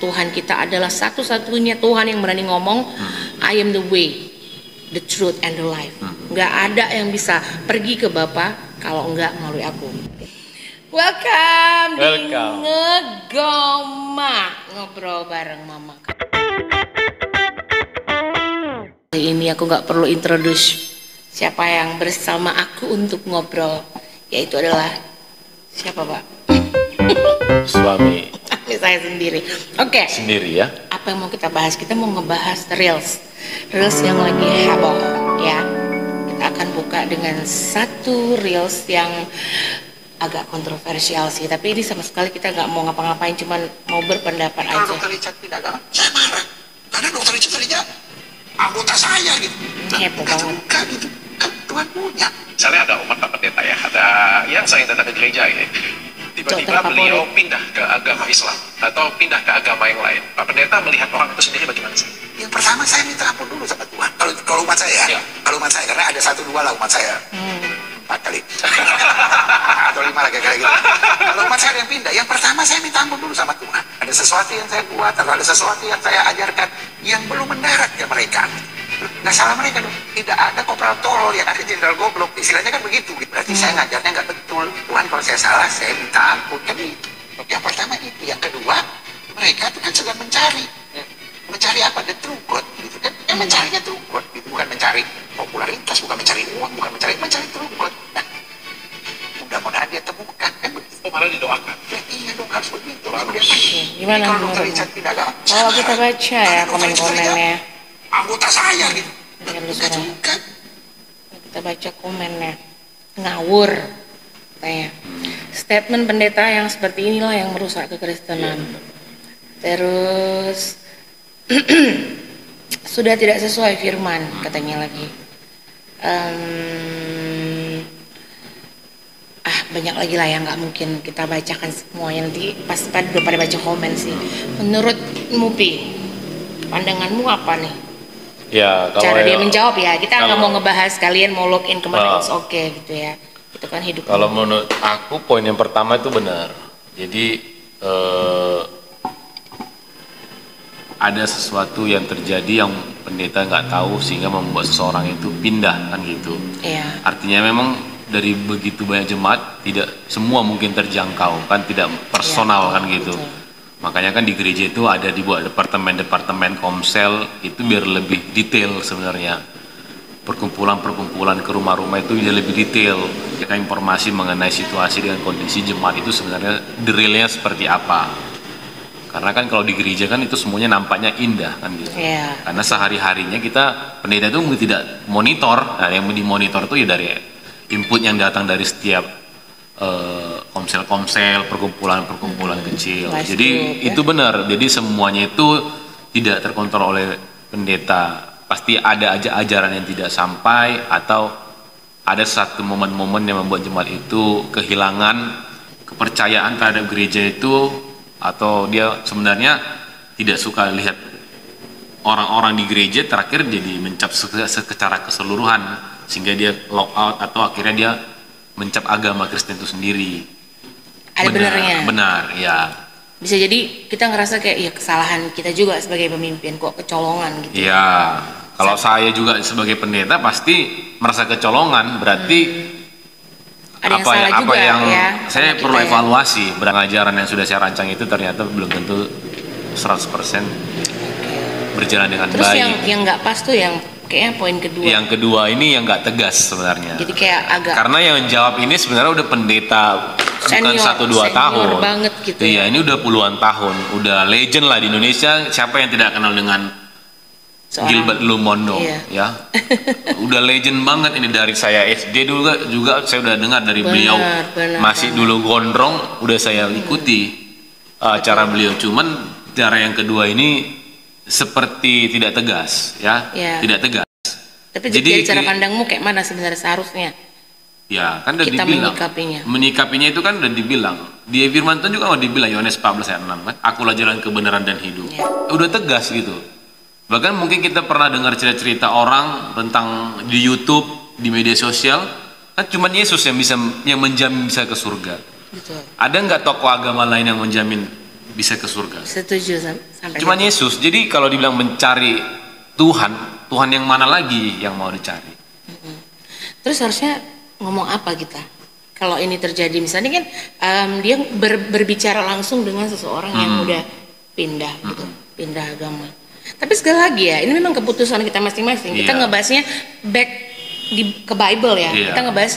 Tuhan kita adalah satu-satunya Tuhan yang berani ngomong, I am the way, the truth, and the life. Nggak ada yang bisa pergi ke Bapa kalau nggak melalui aku. Welcome. Di Ngegoma, ngobrol bareng Mama. Hari ini aku nggak perlu introduce siapa yang bersama aku untuk ngobrol, yaitu adalah siapa, Pak? Suami saya sendiri. Oke. Sendiri ya. Apa yang mau kita bahas? Kita mau ngebahas reels yang lagi heboh ya. Kita akan buka dengan satu reels yang agak kontroversial sih, tapi ini sama sekali kita nggak mau ngapa-ngapain, cuman mau berpendapat aja. Kalau Dr. Richard tidak galak, saya marah. Karena Dr. Richard tadinya anggota saya gitu. Heboh banget. Juga gitu. Kan Tuhan punya. Misalnya ada umat Pak Pendeta ya, ada yang sering datang ke gereja ya. Tiba-tiba beliau pindah ke agama Islam atau pindah ke agama yang lain. Pak Pendeta melihat orang itu sendiri bagaimana sih? Yang pertama saya minta ampun dulu sama Tuhan. Kalau umat saya, Ya. Kalau umat saya, karena ada 1-2 lah umat saya. 4 kali. Atau 5 lagi kayak gitu. Kalau umat saya yang pindah, yang pertama saya minta ampun dulu sama Tuhan. Ada sesuatu yang saya buat, atau ada sesuatu yang saya ajarkan yang belum mendarat ke mereka. Nggak salah mereka dong. Tidak ada kopral tolol yang ada jenderal goblok. Istilahnya kan begitu. Berarti saya ngajarnya nggak betul. Tuhan, kalau saya salah, saya minta ampun. Kan itu. Yang pertama itu. Yang kedua, mereka itu kan sedang mencari. Mencari apa? The true God. Gitu kan. Mencarinya true God. Gitu. Bukan mencari popularitas, bukan mencari uang, bukan mencari true God. Nah, mudah-mudahan dia temukan. Kan begitu. Oh, malah didoakan. Ya, iya dong, harus begitu. Gimana Kalau Dr. menurutmu? Richard tidak galak, Kalau kita baca ya komen-komennya, anggota saya gitu. yang Enggak suara. juga. Kita baca komennya, ngawur katanya. Statement pendeta yang seperti inilah yang merusak kekristenan. Terus sudah tidak sesuai firman katanya lagi. Banyak lagi lah yang nggak mungkin kita bacakan semuanya, nanti pasti udah pada baca komen sih. Menurut Mupi, pandanganmu apa nih? Ya, kalau Cara dia menjawab ya, kita nggak kalau- mau ngebahas kalian mau login kemana, Ah. it's okay gitu ya. Itu kan hidup. Kalau menurut aku poin yang pertama itu benar. Jadi ada sesuatu yang terjadi yang pendeta nggak tahu sehingga membuat seseorang itu pindah kan gitu. Iya. Artinya memang dari begitu banyak jemaat tidak semua mungkin terjangkau kan, tidak personal Iya, kan gitu. betul. Makanya kan di gereja itu ada dibuat departemen-departemen komsel itu biar lebih detail sebenarnya. Perkumpulan-perkumpulan ke rumah-rumah itu jadi lebih detail. Kita informasi mengenai situasi dengan kondisi jemaat itu sebenarnya realnya seperti apa. Karena kan kalau di gereja kan itu semuanya nampaknya indah kan gitu. Iya. Karena sehari-harinya kita pendeta itu tidak monitor. Nah, yang dimonitor itu ya dari input yang datang dari setiap komsel-komsel, perkumpulan-perkumpulan kecil. Nice Jadi group, ya. itu benar. Jadi semuanya itu tidak terkontrol oleh pendeta. Pasti ada aja ajaran yang tidak sampai atau ada satu momen-momen yang membuat jemaat itu kehilangan kepercayaan terhadap gereja itu, atau dia sebenarnya tidak suka lihat orang-orang di gereja, terakhir jadi mencap secara keseluruhan sehingga dia lock out atau akhirnya dia mencap agama Kristen itu sendiri. Ada benernya. Benar, ya. Bisa jadi kita ngerasa kayak ya kesalahan kita juga sebagai pemimpin kok kecolongan gitu. Ya, kalau saya juga sebagai pendeta pasti merasa kecolongan, berarti Ada yang salah juga yang ya. saya sama perlu kita ya. evaluasi. Ajaran yang sudah saya rancang itu ternyata belum tentu 100% berjalan dengan Terus baik. yang nggak pas tuh yang kayaknya poin kedua. Yang kedua ini yang nggak tegas sebenarnya. Jadi kayak agak Karena yang jawab ini sebenarnya udah pendeta bukan Senior, 1-2 senior tahun. banget gitu Iya, ya. ini udah puluhan tahun, udah legend lah di Indonesia. Siapa yang tidak kenal dengan Gilbert Lumondo, Iya. ya? Udah legend banget ini dari saya SD juga saya udah dengar dari Benar, beliau. benar Masih banget. dulu gondrong, udah saya ikuti cara beliau. Cuman cara yang kedua ini seperti tidak tegas, ya, Iya. tidak tegas. Tapi Jadi jadi cara pandangmu kayak mana sebenarnya seharusnya? Ya, kan udah Kita dibilang. menyikapinya. Menyikapinya itu kan udah dibilang. Di Firman Tuhan juga udah dibilang, Yohanes 14 ayat 6 kan. Akulah jalan kebenaran dan hidup. Ya. Udah tegas gitu. Bahkan mungkin kita pernah dengar cerita-cerita orang tentang di YouTube, di media sosial, kan cuma Yesus yang menjamin bisa ke surga. Betul. Ada nggak tokoh agama lain yang menjamin bisa ke surga? Setuju sampai Cuma situ. Yesus. Jadi kalau dibilang mencari Tuhan, Tuhan yang mana lagi yang mau dicari? Terus harusnya ngomong apa kita? Kalau ini terjadi misalnya kan dia berbicara langsung dengan seseorang yang udah pindah gitu, pindah agama. Tapi sekali lagi ya, ini memang keputusan kita masing-masing. Kita Iya. ngebahasnya back ke Bible ya. Iya. Kita ngebahas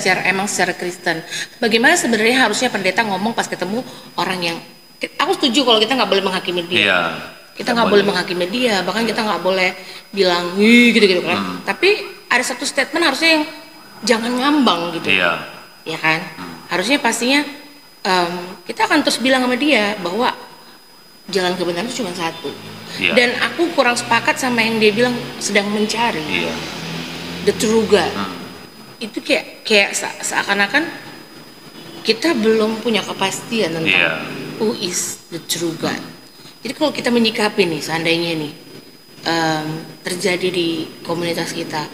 secara Kristen. Bagaimana sebenarnya harusnya pendeta ngomong pas ketemu orang yang, aku setuju kalau kita nggak boleh menghakimi dia. Iya. Kita nggak boleh menghakimi dia, bahkan kita nggak boleh bilang gitu kan. Tapi ada satu statement harusnya yang jangan ngambang gitu. Iya. Ya kan? Harusnya pastinya kita akan terus bilang sama dia bahwa jalan kebenaran itu cuma satu. Iya. Dan aku kurang sepakat sama yang dia bilang sedang mencari Iya. the true God. Itu kayak seakan-akan kita belum punya kepastian tentang Iya. who is the true God. Jadi kalau kita menyikapi nih, seandainya nih terjadi di komunitas kita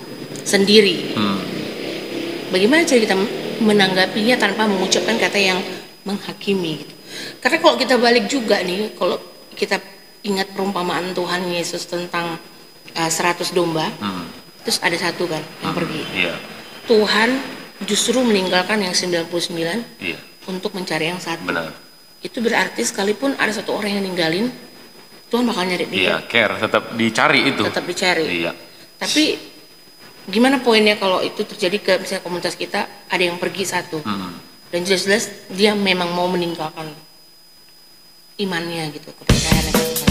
sendiri, bagaimana cara kita menanggapinya tanpa mengucapkan kata yang menghakimi gitu. Karena kalau kita balik juga nih, kalau kita ingat perumpamaan Tuhan Yesus tentang 100 domba, terus ada satu kan yang pergi. Iya. Tuhan justru meninggalkan yang 99 Iya. untuk mencari yang satu. Benar. Itu berarti sekalipun ada satu orang yang ninggalin, Tuhan bakal nyari Iya, dia, care tetap dicari itu. tetap dicari. Iya. Tapi gimana poinnya kalau itu terjadi ke misalnya komunitas kita ada yang pergi satu, dan jelas-jelas dia memang mau meninggalkan imannya gitu, kepercayaannya ke Tuhan.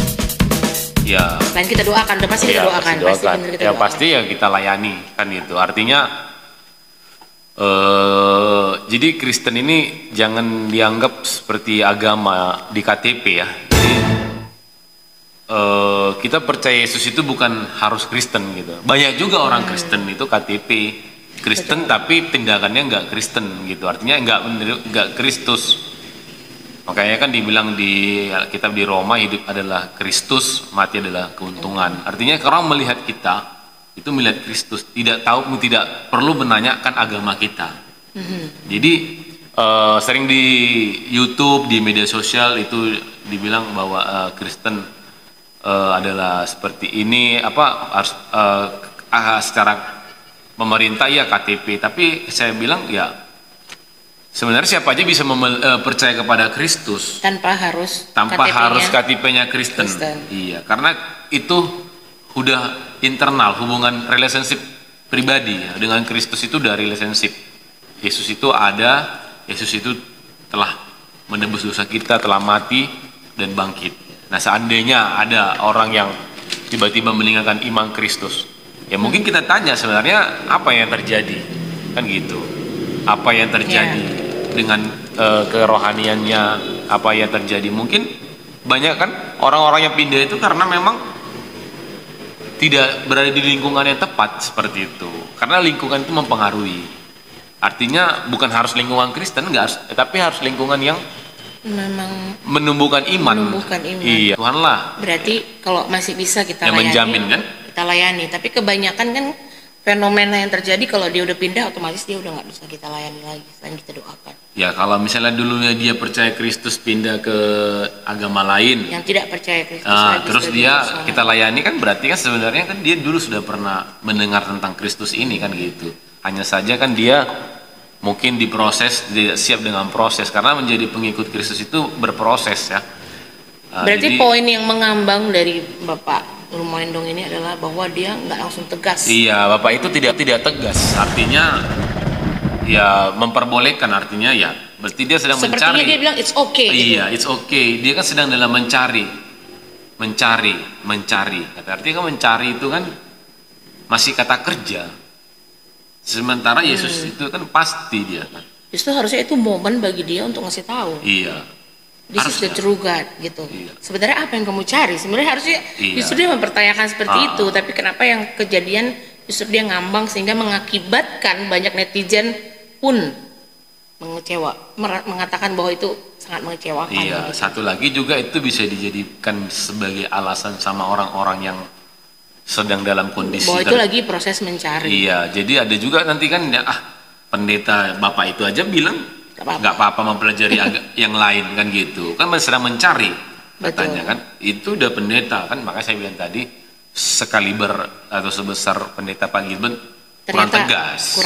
Ya. Selain kita doakan, udah pasti kita Iya, doakan, pasti benar kita ya doakan. pasti ya kita layani kan itu. Artinya jadi Kristen ini jangan dianggap seperti agama di KTP ya. Jadi kita percaya Yesus itu bukan harus Kristen gitu. Banyak juga orang Kristen itu KTP Kristen tapi tindakannya nggak Kristen gitu. Artinya nggak Kristus. Makanya kan dibilang di kitab di Roma, hidup adalah Kristus, mati adalah keuntungan. Artinya orang melihat kita itu melihat Kristus, tidak perlu menanyakan agama kita. Jadi sering di YouTube, di media sosial itu dibilang bahwa Kristen adalah seperti ini, harus secara pemerintah ya KTP. Tapi saya bilang ya sebenarnya siapa aja bisa percaya kepada Kristus Tanpa harus KTP-nya Kristen. Iya, karena itu udah internal, hubungan relationship pribadi ya. Dengan Kristus itu udah relationship. Yesus itu ada, Yesus itu telah menebus dosa kita, telah mati dan bangkit. Nah, seandainya ada orang yang tiba-tiba meninggalkan iman Kristus, ya mungkin kita tanya sebenarnya apa yang terjadi, kan gitu. Apa yang terjadi dengan kerohaniannya, apa yang terjadi? Mungkin banyak kan orang-orang yang pindah itu karena memang tidak berada di lingkungan yang tepat seperti itu. Karena lingkungan itu mempengaruhi. Artinya bukan harus lingkungan Kristen, enggak harus, tapi harus lingkungan yang memang menumbuhkan iman. Iya, Tuhanlah. Berarti kalau masih bisa kita yang layani, menjamin kan? kita layani. Tapi kebanyakan kan fenomena yang terjadi kalau dia udah pindah, otomatis dia udah nggak bisa kita layani lagi selain kita doakan. Ya kalau misalnya dulunya dia percaya Kristus pindah ke agama lain, Yang tidak percaya Kristus lagi terus sudah dia berusaha. kita layani kan berarti kan sebenarnya kan dia dulu sudah pernah mendengar tentang Kristus ini kan gitu. Hanya saja kan dia mungkin diproses, tidak siap dengan proses karena menjadi pengikut Kristus itu berproses ya. Berarti Jadi, poin yang mengambang dari Bapak Lumendong ini adalah bahwa dia nggak langsung tegas. iya, Bapak itu tidak tegas. Artinya ya memperbolehkan, artinya ya berarti dia sedang Sepertinya mencari. dia bilang it's okay. Gitu. Iya, it's okay. Dia kan sedang dalam mencari. Artinya kan mencari itu kan masih kata kerja. Sementara Yesus itu kan pasti dia kan. Justru harusnya itu momen bagi dia untuk ngasih tahu. Iya. This is the Harusnya. true God gitu. Iya. Sebenarnya apa yang kamu cari? Sebenarnya harusnya Iya. justru dia mempertanyakan seperti Ah. itu. Tapi kenapa yang kejadian justru dia ngambang sehingga mengakibatkan banyak netizen pun mengatakan bahwa itu sangat mengecewakan. Iya, gitu. satu lagi juga itu bisa dijadikan sebagai alasan sama orang-orang yang sedang dalam kondisi Bahwa itu lagi proses mencari. Iya, jadi ada juga nanti kan ya, pendeta Bapak itu aja bilang Gak apa-apa. nggak apa-apa mempelajari yang lain kan gitu. Kan sedang mencari. katanya kan. Itu udah pendeta kan, makanya saya bilang tadi sekaliber atau sebesar pendeta Pak Gilbert kurang tegas.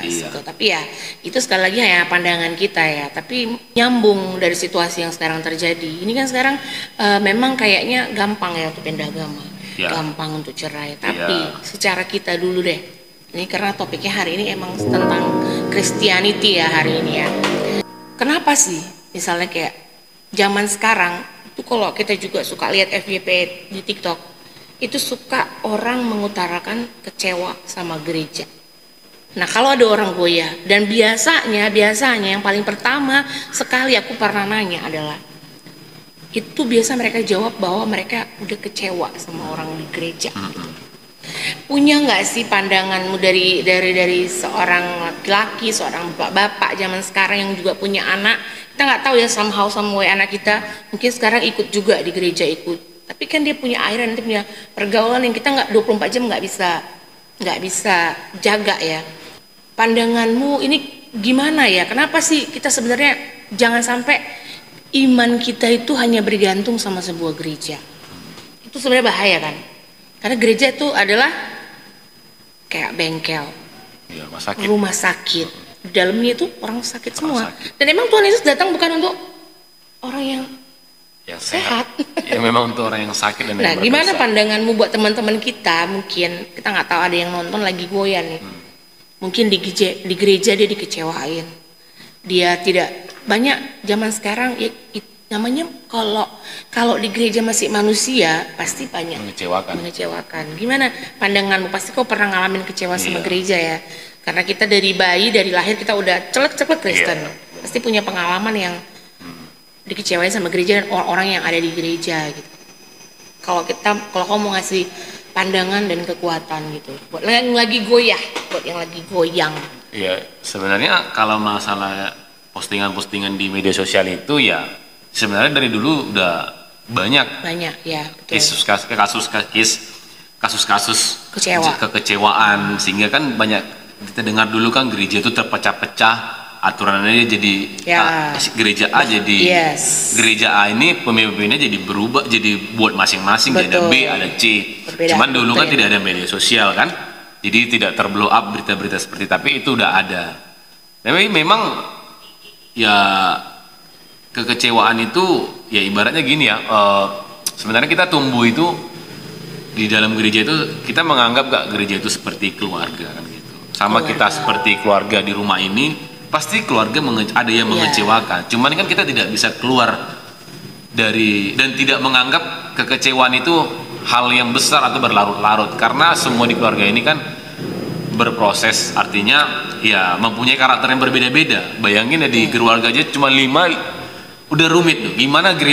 Iya. Gitu. Tapi ya itu sekali lagi ya pandangan kita ya. Tapi nyambung dari situasi yang sekarang terjadi. Ini kan sekarang memang kayaknya gampang ya untuk pindah agama, gampang untuk cerai. Tapi secara kita dulu deh. Ini karena topiknya hari ini emang tentang Christianity ya hari ini ya. Kenapa sih misalnya kayak zaman sekarang itu kalau kita juga suka lihat FYP di TikTok, itu suka orang mengutarakan kecewa sama gereja. Nah kalau ada orang goyah, dan biasanya yang paling pertama sekali aku pernah nanya adalah, itu biasa mereka jawab bahwa mereka udah kecewa sama orang di gereja. Gitu. Punya nggak sih pandanganmu dari seorang laki-laki, seorang bapak zaman sekarang yang juga punya anak? Kita nggak tahu ya, somehow some way anak kita mungkin sekarang ikut juga di gereja ikut. Tapi kan dia punya airan, dia punya pergaulan yang kita nggak 24 jam nggak bisa jaga ya. Pandanganmu ini gimana ya? Kenapa sih kita sebenarnya jangan sampai iman kita itu hanya bergantung sama sebuah gereja? Itu sebenarnya bahaya kan? Karena gereja itu adalah kayak bengkel, rumah sakit. Di dalamnya itu orang sakit semua. Dan emang Tuhan Yesus datang bukan untuk orang yang sehat. Ya memang untuk orang yang sakit dan nah, gimana pandanganmu buat teman-teman kita? Mungkin kita nggak tahu, ada yang nonton lagi goyah nih. Mungkin di gereja dia dikecewain. Dia tidak banyak zaman sekarang ya, namanya kalau di gereja masih manusia pasti banyak mengecewakan. Gimana pandanganmu? Pasti kau pernah ngalamin kecewa sama gereja ya. Karena kita dari bayi, dari lahir kita udah celek-celek Kristen. Pasti punya pengalaman yang dikecewain sama gereja dan orang-orang yang ada di gereja gitu. Kalau kamu mau ngasih pandangan dan kekuatan gitu buat yang lagi goyah, buat yang lagi goyang. Iya, sebenarnya kalau masalah postingan-postingan di media sosial itu ya sebenarnya dari dulu udah banyak ya, kasus-kasus kekecewaan, sehingga kan banyak kita dengar dulu kan gereja itu terpecah-pecah, aturannya jadi gereja A jadi gereja A ini pemimpinnya jadi berubah, jadi buat masing-masing, ada B ada C. Cuman dulu kan tidak ada media sosial kan, jadi tidak terblow up berita-berita seperti, tapi itu udah ada. Tapi memang ya kekecewaan itu ya ibaratnya gini ya, sebenarnya kita tumbuh itu di dalam gereja itu kita menganggap gak gereja itu seperti keluarga kan gitu. Sama kita seperti keluarga di rumah ini, pasti keluarga ada yang mengecewakan. Cuman kan kita tidak bisa keluar dari dan tidak menganggap kekecewaan itu hal yang besar atau berlarut-larut, karena semua di keluarga ini kan berproses, artinya ya mempunyai karakter yang berbeda-beda. Bayangin ya di keluarga aja cuma 5 udah rumit tuh. Gimana di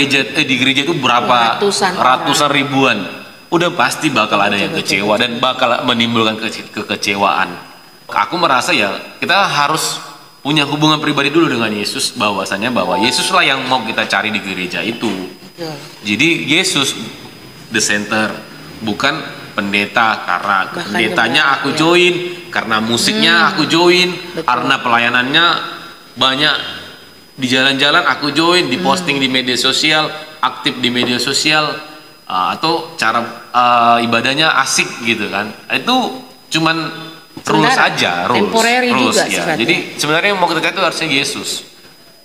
gereja itu berapa ratusan ribuan, udah pasti bakal ada yang kecewa dan bakal menimbulkan kekecewaan. Aku merasa ya kita harus punya hubungan pribadi dulu dengan Yesus, bahwa Yesuslah yang mau kita cari di gereja itu. Jadi Yesus the center, bukan pendeta. Karena pendetanya aku join, karena musiknya aku join, karena pelayanannya banyak di jalan-jalan aku join, di posting di media sosial, aktif di media sosial, atau cara ibadahnya asik gitu kan. Itu cuman rules aja, rules ya. Jadi sebenarnya yang mau kita cari itu harusnya Yesus.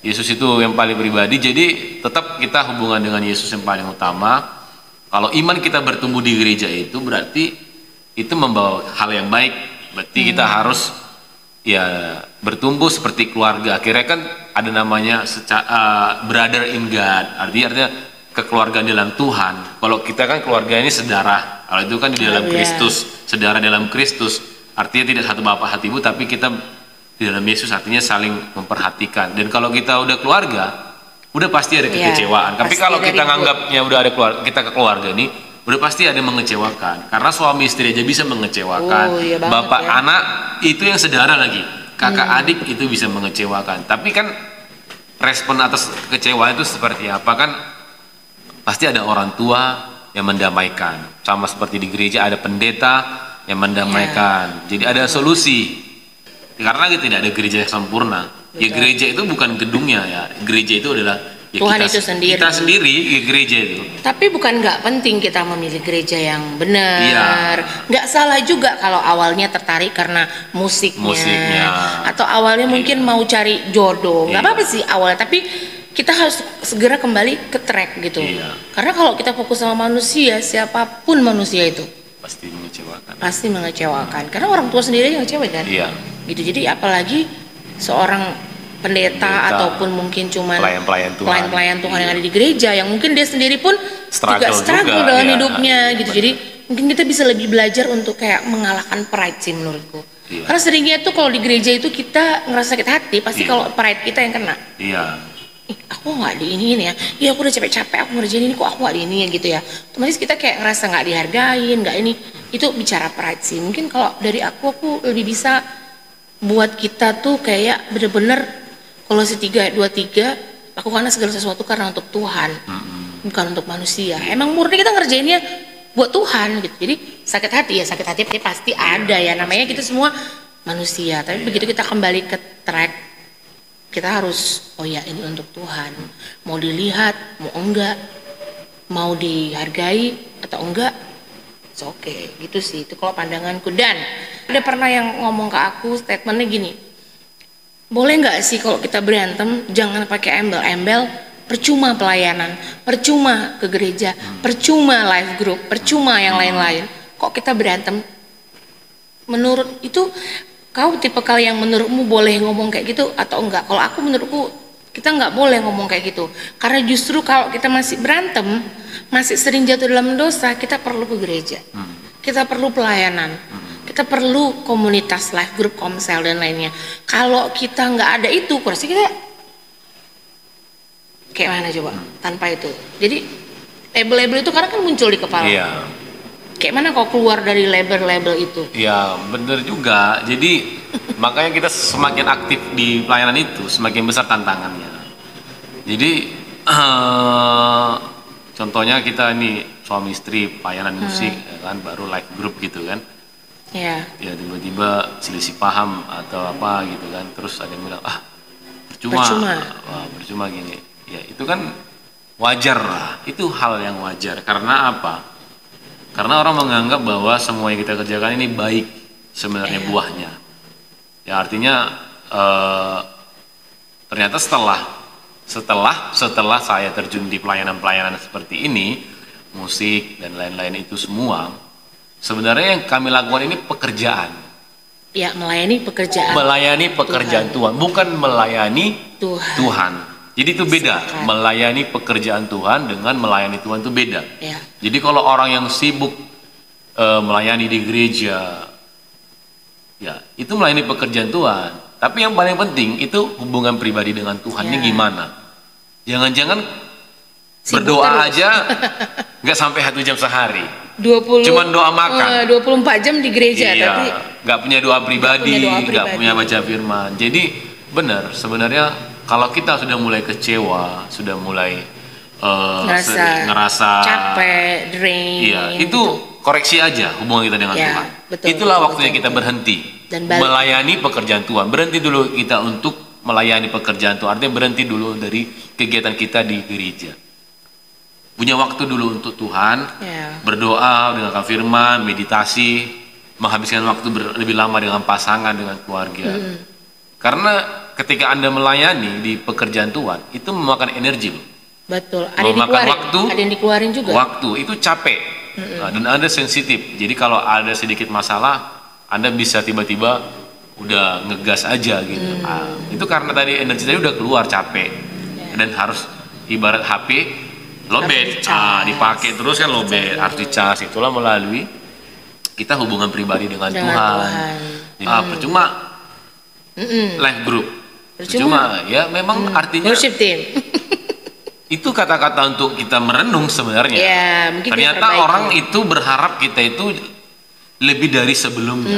Yesus itu yang paling pribadi. Jadi tetap kita hubungan dengan Yesus yang paling utama. Kalau iman kita bertumbuh di gereja itu berarti itu membawa hal yang baik. Berarti kita harus ya bertumbuh seperti keluarga. Akhirnya kan ada namanya brother in God. Artinya kekeluargaan dalam Tuhan. Kalau kita kan keluarga ini sedarah. Kalau itu kan di dalam Kristus, saudara dalam Kristus. Artinya tidak satu bapak hati ibu, tapi kita di dalam Yesus, artinya saling memperhatikan. Dan kalau kita udah keluarga, udah pasti ada kekecewaan. Tapi kalau kita nganggapnya udah ada kita ke keluarga ini, udah pasti ada yang mengecewakan. Karena suami istri aja bisa mengecewakan. Bapak anak itu yang saudara lagi, kakak adik itu bisa mengecewakan. Tapi kan respon atas kekecewaan itu seperti apa kan? Pasti ada orang tua yang mendamaikan. Sama seperti di gereja ada pendeta yang mendamaikan. Jadi ada solusi. Karena tidak ada gereja yang sempurna. Ya gereja itu bukan gedungnya ya. Gereja itu adalah Ya, Tuhan kita, itu sendiri. Kita sendiri di gereja itu. Tapi bukan nggak penting kita memilih gereja yang benar. Iya. Nggak salah juga kalau awalnya tertarik karena musiknya. Atau awalnya mungkin mau cari jodoh. Nggak apa-apa sih awalnya. Tapi kita harus segera kembali ke track gitu. Iya. Karena kalau kita fokus sama manusia, siapapun manusia itu Pasti mengecewakan. pasti mengecewakan. Karena orang tua sendiri yang ngecewain kan. Iya. Gitu. Jadi apalagi seorang pendeta ataupun mungkin cuman pelayan-pelayan Tuhan yang ada di gereja yang mungkin dia sendiri pun juga struggle dalam hidupnya gitu. Jadi mungkin kita bisa lebih belajar untuk kayak mengalahkan pride sih menurutku. Karena seringnya tuh kalau di gereja itu kita ngerasa sakit hati pasti kalau pride kita yang kena. Aku nggak diiniin ya, iya aku udah capek-capek aku ngerjain ini kok aku nggak diiniin gitu ya. Otomatis kita kayak ngerasa nggak dihargain, nggak ini. Itu bicara pride sih. Mungkin kalau dari aku lebih bisa buat kita tuh kayak bener-bener Kolose 3:23, lakukanlah segala sesuatu karena untuk Tuhan, bukan untuk manusia. Emang murni kita ngerjainnya buat Tuhan gitu. Jadi sakit hati pasti ada ya. Namanya kita semua manusia. Tapi begitu kita kembali ke track, kita harus ini untuk Tuhan. Mau dilihat, mau enggak, mau dihargai atau enggak, oke, gitu sih. Itu kalau pandanganku. Dan ada pernah yang ngomong ke aku statementnya gini. Boleh nggak sih kalau kita berantem jangan pakai embel-embel, percuma pelayanan, percuma ke gereja, percuma live group, percuma yang lain-lain. Kok kita berantem? Menurut itu kau tipe kali yang menurutmu boleh ngomong kayak gitu atau enggak? Kalau aku menurutku kita nggak boleh ngomong kayak gitu. Karena justru kalau kita masih berantem, masih sering jatuh dalam dosa, kita perlu ke gereja. Kita perlu pelayanan. Kita perlu komunitas live group, komsel dan lainnya. Kalau kita nggak ada itu, kurasa kita kayak mana coba tanpa itu. Jadi label-label itu karena kan muncul di kepala. Kayak mana kau keluar dari label-label itu? Iya, bener juga. Jadi makanya kita semakin aktif di pelayanan itu, semakin besar tantangannya. Jadi contohnya kita ini suami istri pelayanan musik, ya kan, baru live group gitu kan. Ya tiba-tiba selisih paham atau apa gitu kan, terus ada yang bilang percuma gini. Ya itu kan wajar lah, itu hal yang wajar. Karena apa? Karena orang menganggap bahwa semua yang kita kerjakan ini baik sebenarnya buahnya. Ya artinya ternyata setelah saya terjun di pelayanan seperti ini, musik dan lain-lain itu semua, sebenarnya yang kami lakukan ini pekerjaan. Ya, melayani pekerjaan. Melayani pekerjaan Tuhan, bukan melayani Tuhan. Jadi itu beda. Melayani pekerjaan Tuhan dengan melayani Tuhan itu beda. Jadi kalau orang yang sibuk melayani di gereja, ya itu melayani pekerjaan Tuhan. Tapi yang paling penting itu hubungan pribadi dengan Tuhan ini gimana? Jangan-jangan berdoa aja nggak sampai 1 jam sehari. Cuman doa makan. 24 jam di gereja, tapi nggak punya doa pribadi, nggak punya baca firman. Jadi benar sebenarnya kalau kita sudah mulai kecewa, sudah mulai ngerasa capek, drain, itu koreksi aja hubungan kita dengan Tuhan. Itulah waktunya kita berhenti dan melayani pekerjaan Tuhan. Berhenti dulu kita untuk melayani pekerjaan Tuhan. Artinya berhenti dulu dari kegiatan kita di gereja. Punya waktu dulu untuk Tuhan, berdoa, dengarkan firman, meditasi, menghabiskan waktu lebih lama dengan pasangan, dengan keluarga. Karena ketika Anda melayani di pekerjaan Tuhan, itu memakan energi loh. Betul. Memakan waktu, ada yang dikeluarin juga. Waktu itu capek, dan Anda sensitif. Jadi kalau ada sedikit masalah, Anda bisa tiba-tiba udah ngegas aja gitu. Itu karena tadi energi tadi udah keluar, capek, dan harus ibarat HP. Lowbat, dipakai terus kan lowbat, harus dicas. Itulah melalui kita hubungan pribadi dengan Tuhan. Percuma live group, percuma ya memang artinya worship team. Itu kata-kata untuk kita merenung sebenarnya. Ternyata orang itu berharap kita itu lebih dari sebelumnya.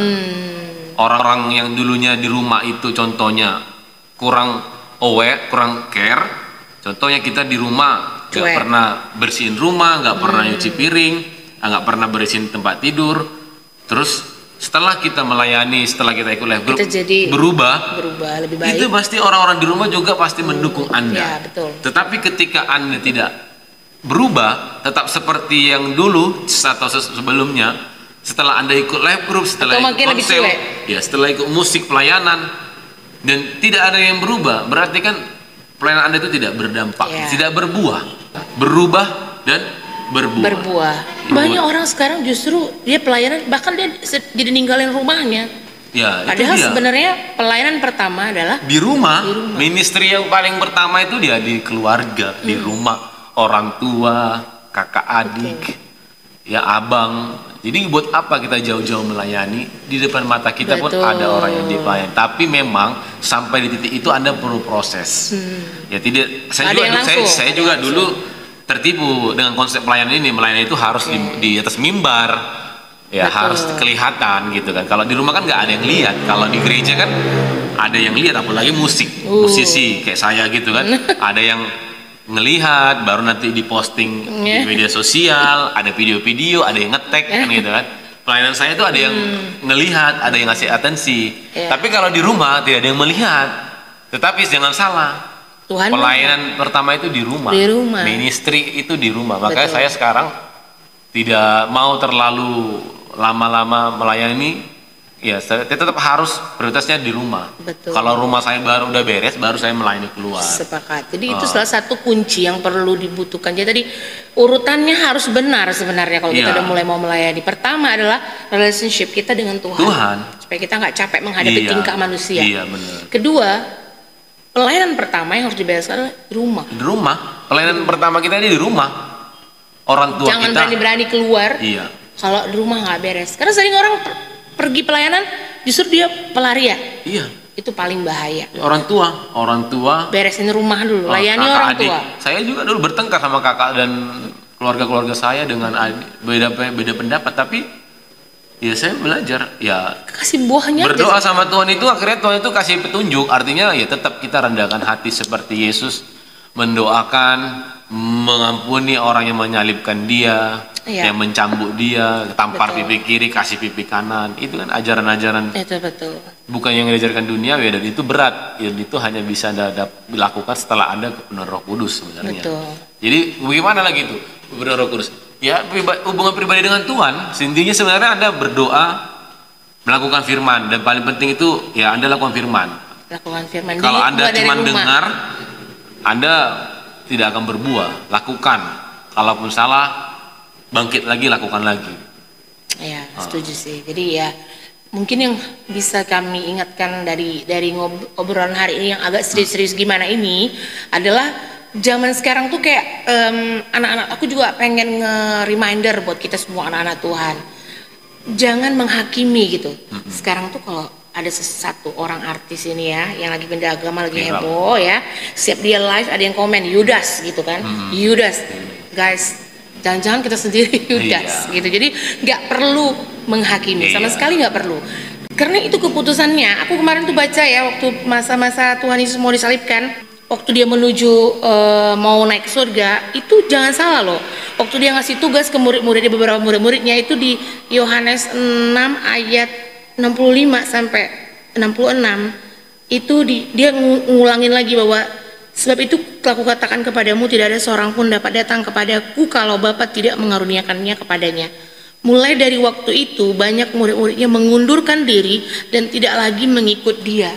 Orang-orang yang dulunya di rumah itu contohnya kurang aware, kurang care. Contohnya kita di rumah nggak pernah bersihin rumah, nggak pernah nyuci piring, nggak pernah bersihin tempat tidur, terus setelah kita melayani, setelah kita ikut live group, Kita jadi berubah lebih baik. itu pasti orang-orang di rumah juga pasti mendukung Anda. Ya, betul. Tetapi ketika Anda tidak berubah, tetap seperti yang dulu atau sebelumnya, setelah Anda ikut live group, setelah Atau ikut makin lebih konsel, cuek. ya setelah ikut musik pelayanan, dan tidak ada yang berubah, berarti kan pelayanan Anda itu tidak berdampak, Ya. tidak berbuah, berubah dan berbuah. Banyak orang sekarang justru dia pelayanan, bahkan dia jadi ninggalin rumahnya. Ya, itu Padahal dia. sebenarnya pelayanan pertama adalah Di rumah, Di rumah. ministry yang paling pertama itu dia di keluarga, di rumah, orang tua, kakak adik, ya abang. Jadi buat apa kita jauh-jauh melayani? Di depan mata kita pun Betul. ada orang yang dilayani. Tapi memang sampai di titik itu Anda perlu proses. Ya tidak, Ada yang langsung. saya juga dulu tertipu dengan konsep pelayanan ini. Melayani itu harus di atas mimbar. Ya Betul. harus kelihatan gitu kan. Kalau di rumah kan nggak ada yang lihat. Kalau di gereja kan ada yang lihat, apalagi musisi kayak saya gitu kan. Ada yang ngelihat, baru nanti diposting di media sosial, ada video-video, ada yang ngetek kan gitu kan. Pelayanan saya itu ada yang ngelihat, ada yang ngasih atensi. Ya. Tapi kalau di rumah tidak ada yang melihat. Tetapi jangan salah, Tuhan pelayanan pertama itu di rumah. Di rumah. Ministry itu di rumah. Makanya Betul. saya sekarang tidak mau terlalu lama-lama melayani. Ya, saya tetap harus prioritasnya di rumah. Betul. Kalau rumah saya baru udah beres, baru saya melayani keluar. sepakat. Jadi itu salah satu kunci yang perlu dibutuhkan. Jadi tadi urutannya harus benar sebenarnya kalau kita Iya. udah mulai mau melayani. Pertama adalah relationship kita dengan Tuhan. Tuhan. Supaya kita nggak capek menghadapi Iya. tingkah manusia. Iya, benar. Kedua, pelayanan pertama yang harus dibereskan adalah di rumah. Di rumah, pelayanan pertama kita ini di rumah. Orang tua Jangan kita. berani-berani keluar Iya. kalau di rumah nggak beres. Karena sering orang pergi pelayanan justru dia pelarian. Iya. Itu paling bahaya. Orang tua. Beresin rumah dulu, layani kakak, orang adik. tua. Saya juga dulu bertengkar sama kakak dan keluarga-keluarga saya dengan adik, beda pendapat, tapi ya saya belajar ya Kasih buahnya berdoa aja. sama Tuhan itu, akhirnya Tuhan itu kasih petunjuk. Artinya ya tetap kita rendahkan hati seperti Yesus, mendoakan, mengampuni orang yang menyalibkan dia, Iya. yang mencambuk dia, tampar Betul. pipi kiri, kasih pipi kanan. Itu kan ajaran-ajaran Itu betul. bukan yang diajarkan dunia ya, dan itu berat. Ya, itu hanya bisa dilakukan setelah ada kepenuhan Roh Kudus sebenarnya. Betul. Jadi bagaimana lagi itu kepenuhan Roh Kudus? Ya hubungan pribadi dengan Tuhan. Intinya sebenarnya Anda berdoa, melakukan firman, dan paling penting itu ya Anda lakukan firman. Lakukan firman. Kalau Mulai Anda dari cuma rumah. dengar, Anda tidak akan berbuah. Lakukan. Kalaupun salah, bangkit lagi, lakukan lagi. Ya, setuju sih. Jadi ya mungkin yang bisa kami ingatkan dari obrolan hari ini yang agak serius-serius gimana ini adalah zaman sekarang tuh kayak anak-anak, aku juga pengen nge-reminder buat kita semua anak-anak Tuhan. Jangan menghakimi gitu. Sekarang tuh kalau ada satu orang artis ini ya yang lagi pindah agama, lagi Viral. heboh ya, setiap dia live ada yang komen Yudas gitu kan. Yudas. Guys, jangan-jangan kita sendiri Yudas Iya. gitu. Jadi nggak perlu menghakimi, sama Iya. sekali nggak perlu. Karena itu keputusannya. Aku kemarin tuh baca ya waktu masa-masa Tuhan Yesus mau disalibkan, waktu dia menuju mau naik ke surga, itu jangan salah loh. Waktu dia ngasih tugas ke murid-muridnya, beberapa murid-muridnya, itu di Yohanes 6 ayat 65 sampai 66, itu dia ngulangin lagi bahwa sebab itu telah kukatakan kepadamu, tidak ada seorang pun dapat datang kepadaku kalau Bapa tidak mengaruniakannya kepadanya. Mulai dari waktu itu banyak murid-muridnya mengundurkan diri dan tidak lagi mengikut dia.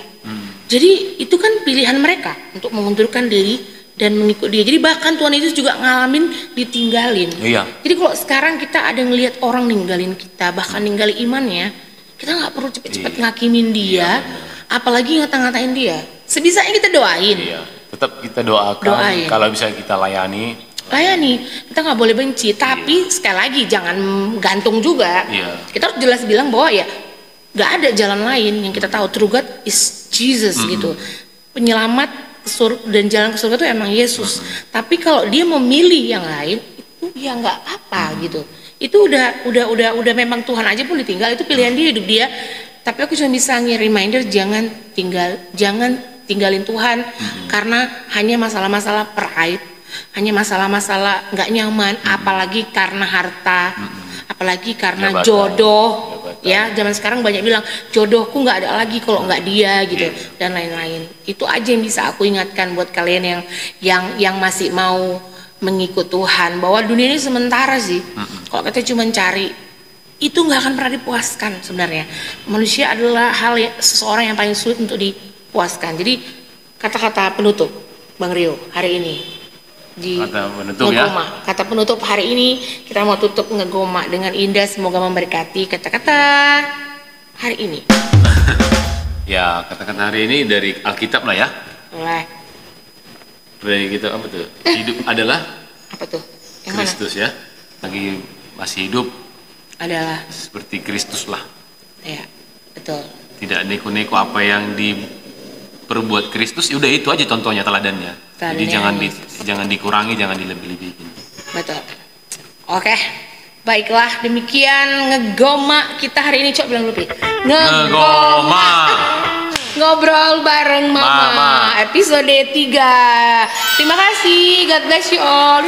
Jadi itu kan pilihan mereka untuk mengundurkan diri dan mengikut dia. Jadi bahkan Tuhan Yesus juga ngalamin ditinggalin. Iya. Jadi kalau sekarang kita ada ngelihat orang ninggalin kita, bahkan ninggalin imannya, kita nggak perlu cepet-cepet ngakimin dia, apalagi ngata-ngatain dia. Sebisanya kita doain. Iya. Tetap kita doakan. Doain. Kalau bisa kita layani. Layani, kita nggak boleh benci, tapi sekali lagi jangan gantung juga. Iya. Kita harus jelas bilang bahwa ya nggak ada jalan lain yang kita tahu. True God is Jesus gitu. Penyelamat dan jalan ke surga itu emang Yesus. Tapi kalau dia memilih yang lain, itu ya nggak apa gitu. Itu udah memang Tuhan aja pun ditinggal, itu pilihan dia, hidup dia. Tapi aku cuma bisa reminder jangan tinggalin Tuhan karena hanya masalah-masalah pride, hanya masalah-masalah nggak nyaman, apalagi karena harta, apalagi karena Jabatan. jodoh, Ya, zaman sekarang banyak bilang jodohku nggak ada lagi kalau nggak dia gitu dan lain-lain. Itu aja yang bisa aku ingatkan buat kalian yang masih mau mengikut Tuhan, bahwa dunia ini sementara sih. Kalau kita cuma cari itu nggak akan pernah dipuaskan sebenarnya. Manusia adalah seseorang yang paling sulit untuk dipuaskan. Jadi kata-kata penutup Bang Rio hari ini di ngegoma. Kata penutup hari ini kita mau tutup ngegoma dengan indah, semoga memberkati kata-kata hari ini. Ya, kata-kata hari ini dari Alkitab lah ya. Boleh. Dari kita apa tuh? Hidup adalah apa tuh? Yang Kristus mana? Ya. Lagi masih hidup adalah seperti Kristus lah. Ya, betul. Tidak neko-neko apa yang diperbuat Kristus, udah itu aja contohnya, teladannya. Jadi jangan dikurangi, jangan dilebih-lebihin. Betul. Oke. Baiklah, demikian ngegoma kita hari ini. Coba bilang dulu, Pi. Ngegoma. Ngobrol bareng Mama. Episode 3. Terima kasih. God bless you all.